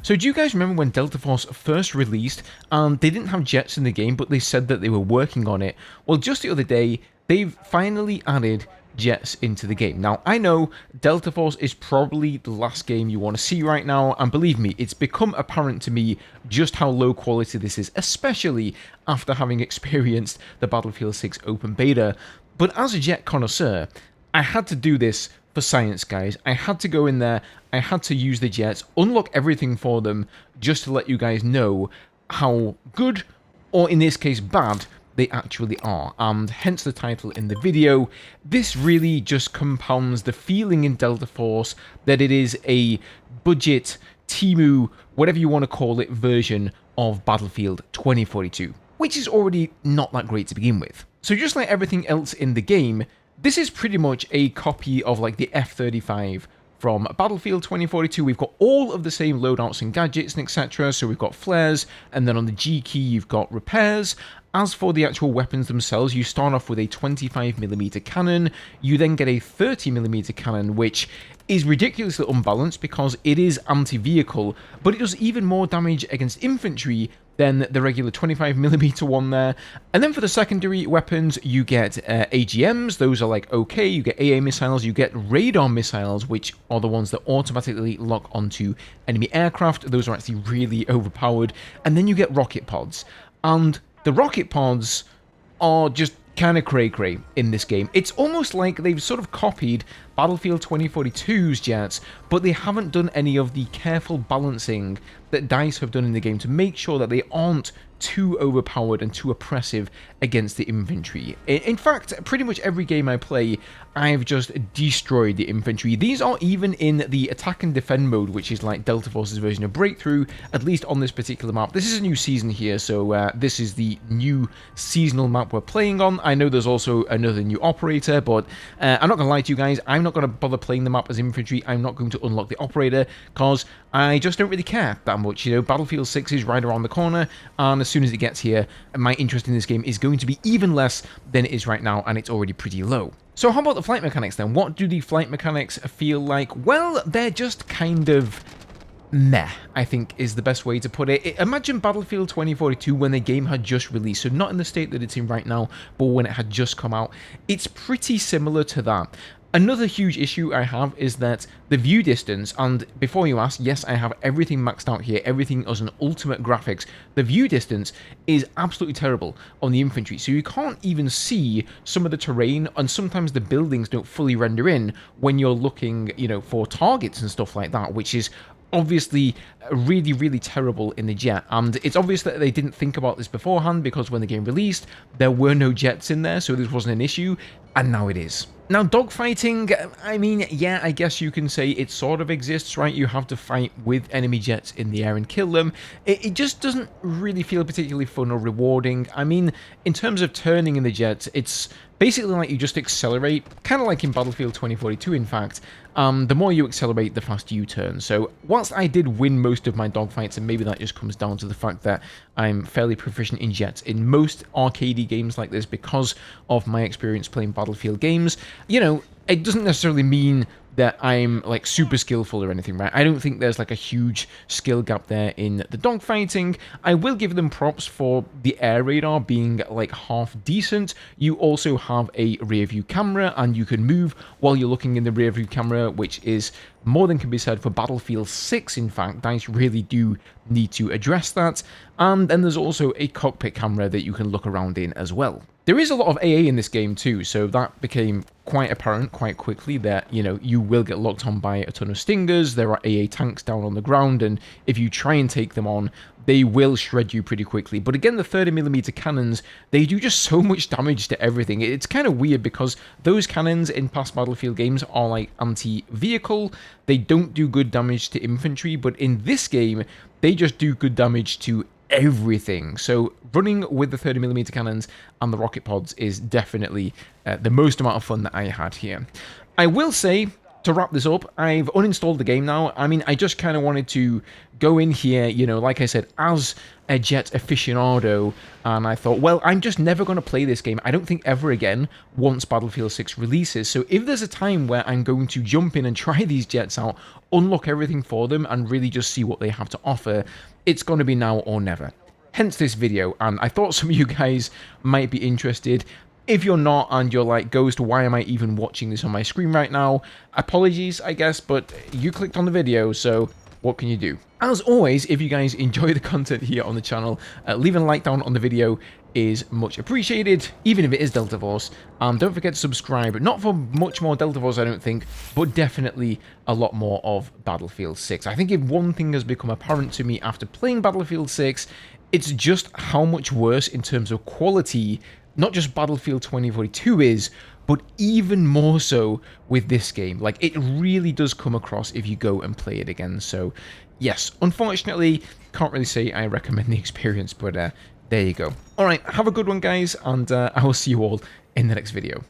So do you guys remember when Delta Force first released and they didn't have jets in the game, but they said that they were working on it? Well, just the other day, they've finally added jets into the game. Now, I know Delta Force is probably the last game you want to see right now, and believe me, it's become apparent to me just how low quality this is, especially after having experienced the Battlefield 6 open beta. But as a jet connoisseur, I had to do this for science, guys. I had to go in there, I had to use the jets, unlock everything for them, just to let you guys know how good, or in this case bad, they actually are, and hence the title in the video. This really just compounds the feeling in Delta Force that it is a budget, Temu, whatever you want to call it, version of Battlefield 2042, which is already not that great to begin with. So just like everything else in the game, this is pretty much a copy of like the F-35 from Battlefield 2042. We've got all of the same loadouts and gadgets and etc. So we've got flares, and then on the G key you've got repairs. As for the actual weapons themselves, you start off with a 25mm cannon, you then get a 30mm cannon, which is ridiculously unbalanced because it is anti-vehicle, but it does even more damage against infantry than the regular 25mm one there. And then for the secondary weapons, you get AGMs, those are like okay, you get AA missiles, you get radar missiles, which are the ones that automatically lock onto enemy aircraft, those are actually really overpowered, and then you get rocket pods. And the rocket pods are just kind of cray-cray in this game. It's almost like they've sort of copied Battlefield 2042's jets, but they haven't done any of the careful balancing that DICE have done in the game to make sure that they aren't too overpowered and too oppressive against the infantry. In fact, pretty much every game I play, I've just destroyed the infantry. These are even in the attack and defend mode, which is like Delta Force's version of Breakthrough, at least on this particular map. This is a new season here, so this is the new seasonal map we're playing on. I know there's also another new operator, but I'm not going to lie to you guys, I'm not going to bother playing the map as infantry. I'm not going to unlock the operator, because I just don't really care that much. You know, Battlefield 6 is right around the corner, and as soon as it gets here, my interest in this game is going to be even less than it is right now, and it's already pretty low. So how about the flight mechanics then? What do the flight mechanics feel like? Well, they're just kind of meh, I think is the best way to put it. Imagine Battlefield 2042 when the game had just released, so not in the state that it's in right now, but when it had just come out. It's pretty similar to that. Another huge issue I have is that the view distance, and before you ask, yes, I have everything maxed out here, everything as an ultimate graphics. The view distance is absolutely terrible on the infantry, so you can't even see some of the terrain, and sometimes the buildings don't fully render in when you're looking, you know, for targets and stuff like that, which is obviously really, really terrible in the jet. And it's obvious that they didn't think about this beforehand, because when the game released, there were no jets in there, so this wasn't an issue, and now it is. Now, dogfighting, I mean, yeah, I guess you can say it sort of exists, right? You have to fight with enemy jets in the air and kill them. It just doesn't really feel particularly fun or rewarding. I mean, in terms of turning in the jets, it's basically like you just accelerate, kind of like in Battlefield 2042, in fact. The more you accelerate, the faster you turn. So, whilst I did win most of my dogfights, and maybe that just comes down to the fact that I'm fairly proficient in jets in most arcadey games like this because of my experience playing Battlefield games, you know, it doesn't necessarily mean that I'm like super skillful or anything, right? I don't think there's like a huge skill gap there in the dogfighting. I will give them props for the air radar being like half decent. You also have a rear view camera, and you can move while you're looking in the rear view camera, which is more than can be said for Battlefield 6, in fact. DICE really do need to address that. And then there's also a cockpit camera that you can look around in as well. There is a lot of AA in this game too, so that became quite apparent quite quickly that, you know, you will get locked on by a ton of stingers. There are AA tanks down on the ground, and if you try and take them on, they will shred you pretty quickly. But again, the 30mm cannons, they do just so much damage to everything. It's kind of weird because those cannons in past Battlefield games are like anti-vehicle. They don't do good damage to infantry, but in this game, they just do good damage to everything. So running with the 30mm cannons and the rocket pods is definitely the most amount of fun that I had here. I will say, to wrap this up, I've uninstalled the game now. I mean, I just kind of wanted to go in here, you know, like I said, as a Jet aficionado, and I thought, well, I'm just never going to play this game, I don't think ever again, once Battlefield 6 releases. So if there's a time where I'm going to jump in and try these Jets out, unlock everything for them, and really just see what they have to offer, it's going to be now or never. Hence this video, and I thought some of you guys might be interested. If you're not, and you're like, Ghost, why am I even watching this on my screen right now? Apologies, I guess, but you clicked on the video, so what can you do? As always, if you guys enjoy the content here on the channel, leaving a like down on the video is much appreciated, even if it is Delta Force. Don't forget to subscribe, not for much more Delta Force, I don't think, but definitely a lot more of Battlefield 6. I think if one thing has become apparent to me after playing Battlefield 6, it's just how much worse in terms of quality not just Battlefield 2042 is, but even more so with this game. Like, it really does come across if you go and play it again. So, yes, unfortunately, can't really say I recommend the experience, but there you go. Alright, have a good one, guys, and I will see you all in the next video.